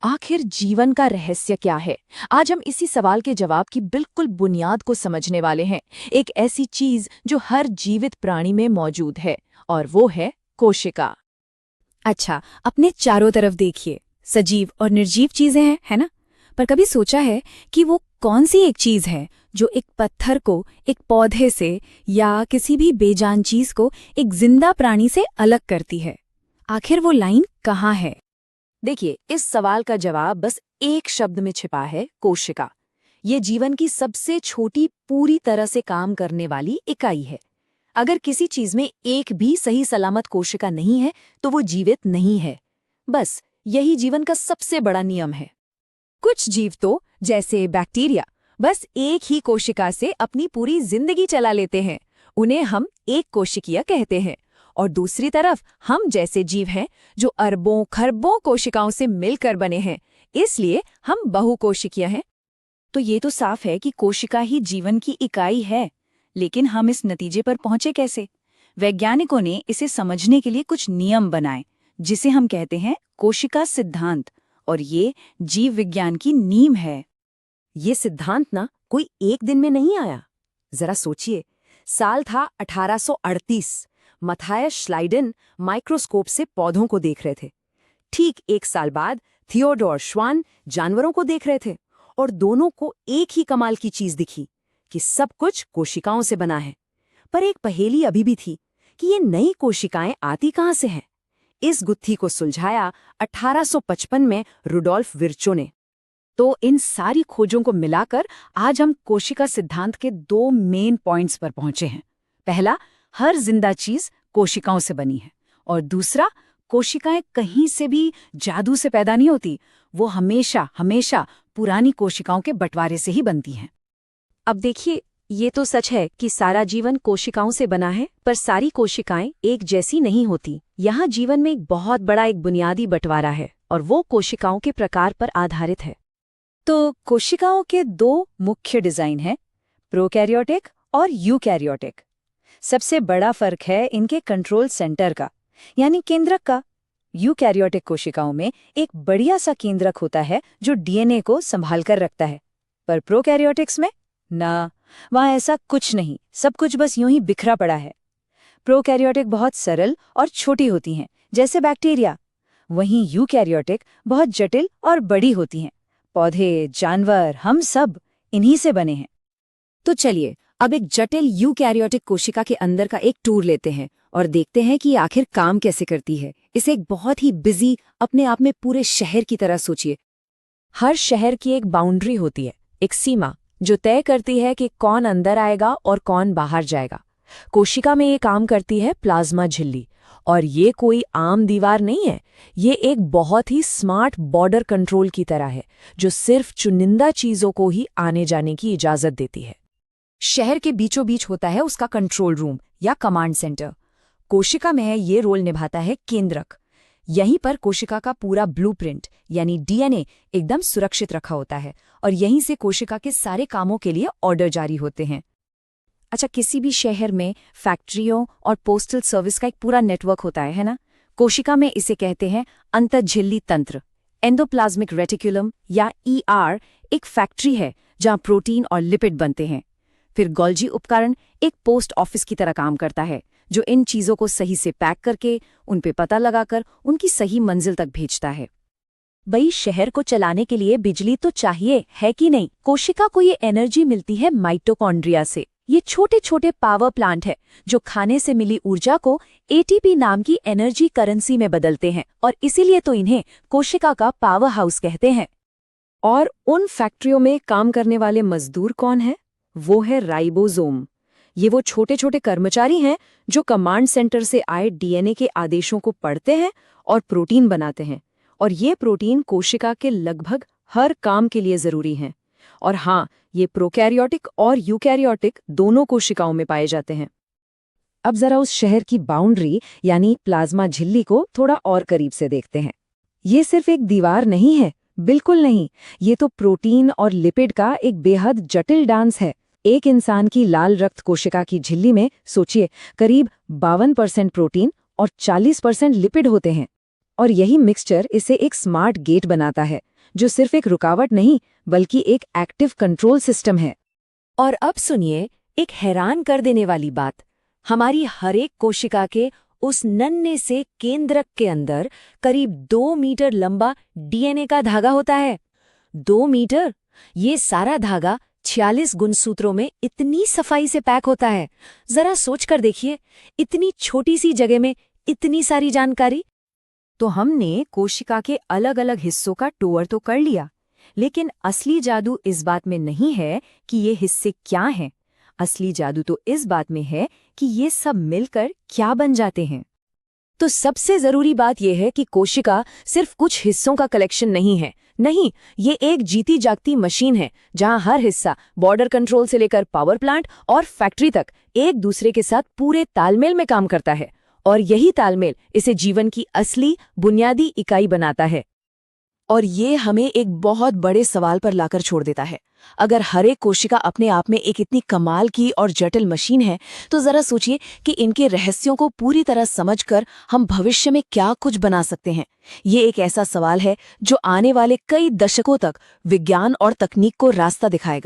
आखिर जीवन का रहस्य क्या है? आज हम इसी सवाल के जवाब की बिल्कुल बुनियाद को समझने वाले हैं। एक ऐसी चीज जो हर जीवित प्राणी में मौजूद है, और वो है कोशिका। अच्छा, अपने चारों तरफ देखिए, सजीव और निर्जीव चीजें हैं, है ना? पर कभी सोचा है कि वो कौन सी एक चीज है जो एक पत्थर को एक पौधे से या किसी भी बेजान चीज को एक जिंदा प्राणी से अलग करती है? आखिर वो लाइन कहाँ है? देखिए, इस सवाल का जवाब बस एक शब्द में छिपा है: कोशिका। ये जीवन की सबसे छोटी, पूरी तरह से काम करने वाली इकाई है। अगर किसी चीज में एक भी सही सलामत कोशिका नहीं है तो वो जीवित नहीं है। बस यही जीवन का सबसे बड़ा नियम है। कुछ जीव तो, जैसे बैक्टीरिया, बस एक ही कोशिका से अपनी पूरी जिंदगी चला लेते हैं। उन्हें हम एक कोशिकीय कहते हैं। और दूसरी तरफ हम जैसे जीव हैं जो अरबों खरबों कोशिकाओं से मिलकर बने हैं, इसलिए हम बहुकोशिकीय हैं। तो ये तो साफ है कि कोशिका ही जीवन की इकाई है। लेकिन हम इस नतीजे पर पहुंचे कैसे? वैज्ञानिकों ने इसे समझने के लिए कुछ नियम बनाए, जिसे हम कहते हैं कोशिका सिद्धांत। और ये जीव विज्ञान की नींव है। ये सिद्धांत ना कोई एक दिन में नहीं आया। जरा सोचिए, साल था 1838। मथायस श्लाइडन माइक्रोस्कोप से पौधों को देख रहे थे। ठीक एक साल बाद थियोडोर श्वान जानवरों को देख रहे थे, और दोनों को एक ही कमाल की चीज दिखी कि सब कुछ कोशिकाओं से बना है। पर एक पहेली अभी भी थी कि ये नई कोशिकाएं आती कहां से हैं। इस गुत्थी को सुलझाया 1855 में रुडोल्फ विर्चो ने। तो इन सारी खोजों को मिलाकर आज हम कोशिका सिद्धांत के दो मेन पॉइंट्स पर पहुंचे हैं। पहला, हर जिंदा चीज कोशिकाओं से बनी है। और दूसरा, कोशिकाएं कहीं से भी जादू से पैदा नहीं होती। वो हमेशा हमेशा पुरानी कोशिकाओं के बंटवारे से ही बनती हैं। अब देखिए, ये तो सच है कि सारा जीवन कोशिकाओं से बना है, पर सारी कोशिकाएं एक जैसी नहीं होती। यहाँ जीवन में एक बहुत बड़ा एक बुनियादी बंटवारा है, और वो कोशिकाओं के प्रकार पर आधारित है। तो कोशिकाओं के दो मुख्य डिजाइन हैं, प्रोकैरियोटिक और यूकैरियोटिक। सबसे बड़ा फर्क है इनके कंट्रोल सेंटर का, यानी केंद्रक का। यूकैरियोटिक कोशिकाओं में एक बढ़िया सा केंद्रक होता है जो डीएनए को संभाल कर रखता है। पर प्रोकैरियोटिक्स में ना, वहां ऐसा कुछ नहीं। सब कुछ बस यूं ही बिखरा पड़ा है। प्रोकैरियोटिक बहुत सरल और छोटी होती हैं, जैसे बैक्टीरिया। वहीं यूकैरियोटिक बहुत जटिल और बड़ी होती हैं। पौधे, जानवर, हम सब इन्हीं से बने हैं। तो चलिए, अब एक जटिल यूकैरियोटिक कोशिका के अंदर का एक टूर लेते हैं और देखते हैं कि आखिर काम कैसे करती है। इसे एक बहुत ही बिजी, अपने आप में पूरे शहर की तरह सोचिए। हर शहर की एक बाउंड्री होती है, एक सीमा, जो तय करती है कि कौन अंदर आएगा और कौन बाहर जाएगा। कोशिका में ये काम करती है प्लाज्मा झिल्ली। और ये कोई आम दीवार नहीं है, ये एक बहुत ही स्मार्ट बॉर्डर कंट्रोल की तरह है, जो सिर्फ चुनिंदा चीजों को ही आने जाने की इजाजत देती है। शहर के बीचों बीच होता है उसका कंट्रोल रूम या कमांड सेंटर। कोशिका में ये रोल निभाता है केंद्रक। यहीं पर कोशिका का पूरा ब्लूप्रिंट यानी डीएनए एकदम सुरक्षित रखा होता है, और यहीं से कोशिका के सारे कामों के लिए ऑर्डर जारी होते हैं। अच्छा, किसी भी शहर में फैक्ट्रियों और पोस्टल सर्विस का एक पूरा नेटवर्क होता है ना? कोशिका में इसे कहते हैं अंतःझिल्ली तंत्र। एंडोप्लाज्मिक रेटिकुलम या ईआर एक फैक्ट्री है जहां प्रोटीन और लिपिड बनते हैं। फिर गोल्जी उपकरण एक पोस्ट ऑफिस की तरह काम करता है, जो इन चीजों को सही से पैक करके, उन पे पता लगाकर उनकी सही मंजिल तक भेजता है। भाई, शहर को चलाने के लिए बिजली तो चाहिए, है कि नहीं? कोशिका को ये एनर्जी मिलती है माइटोकॉन्ड्रिया से। ये छोटे छोटे पावर प्लांट है जो खाने से मिली ऊर्जा को एटीपी नाम की एनर्जी करेंसी में बदलते हैं, और इसीलिए तो इन्हें कोशिका का पावर हाउस कहते हैं। और उन फैक्ट्रियों में काम करने वाले मजदूर कौन है? वो है राइबोसोम। ये वो छोटे छोटे कर्मचारी हैं जो कमांड सेंटर से आए डीएनए के आदेशों को पढ़ते हैं और प्रोटीन बनाते हैं। और ये प्रोटीन कोशिका के लगभग हर काम के लिए जरूरी हैं। और हाँ, ये प्रोकैरियोटिक और यूकैरियोटिक दोनों कोशिकाओं में पाए जाते हैं। अब जरा उस शहर की बाउंड्री यानी प्लाज्मा झिल्ली को थोड़ा और करीब से देखते हैं। ये सिर्फ एक दीवार नहीं है, बिल्कुल नहीं। ये तो प्रोटीन और लिपिड का एक बेहद जटिल डांस है। एक इंसान की लाल रक्त कोशिका की झिल्ली में सोचिए, करीब 52% प्रोटीन और 40% लिपिड होते हैं। और यही मिक्सचर इसे एक स्मार्ट गेट बनाता है, जो सिर्फ एक रुकावट नहीं बल्कि एक एक्टिव कंट्रोल सिस्टम है। और अब सुनिए एक हैरान कर देने वाली बात। हमारी हर एक कोशिका के उस नन्हे से केंद्रक के अंदर करीब 2 मीटर लंबा डीएनए का धागा होता है। 2 मीटर! ये सारा धागा 46 गुणसूत्रों में इतनी सफाई से पैक होता है। जरा सोच कर देखिए, इतनी छोटी सी जगह में इतनी सारी जानकारी। तो हमने कोशिका के अलग अलग हिस्सों का टूर तो कर लिया, लेकिन असली जादू इस बात में नहीं है कि ये हिस्से क्या हैं। असली जादू तो इस बात में है कि ये सब मिलकर क्या बन जाते हैं। तो सबसे जरूरी बात यह है कि कोशिका सिर्फ कुछ हिस्सों का कलेक्शन नहीं है। नहीं, ये एक जीती जागती मशीन है जहां हर हिस्सा बॉर्डर कंट्रोल से लेकर पावर प्लांट और फैक्ट्री तक एक दूसरे के साथ पूरे तालमेल में काम करता है। और यही तालमेल इसे जीवन की असली बुनियादी इकाई बनाता है। और ये हमें एक बहुत बड़े सवाल पर लाकर छोड़ देता है। अगर हर एक कोशिका अपने आप में एक इतनी कमाल की और जटिल मशीन है, तो जरा सोचिए कि इनके रहस्यों को पूरी तरह समझकर हम भविष्य में क्या कुछ बना सकते हैं। ये एक ऐसा सवाल है जो आने वाले कई दशकों तक विज्ञान और तकनीक को रास्ता दिखाएगा।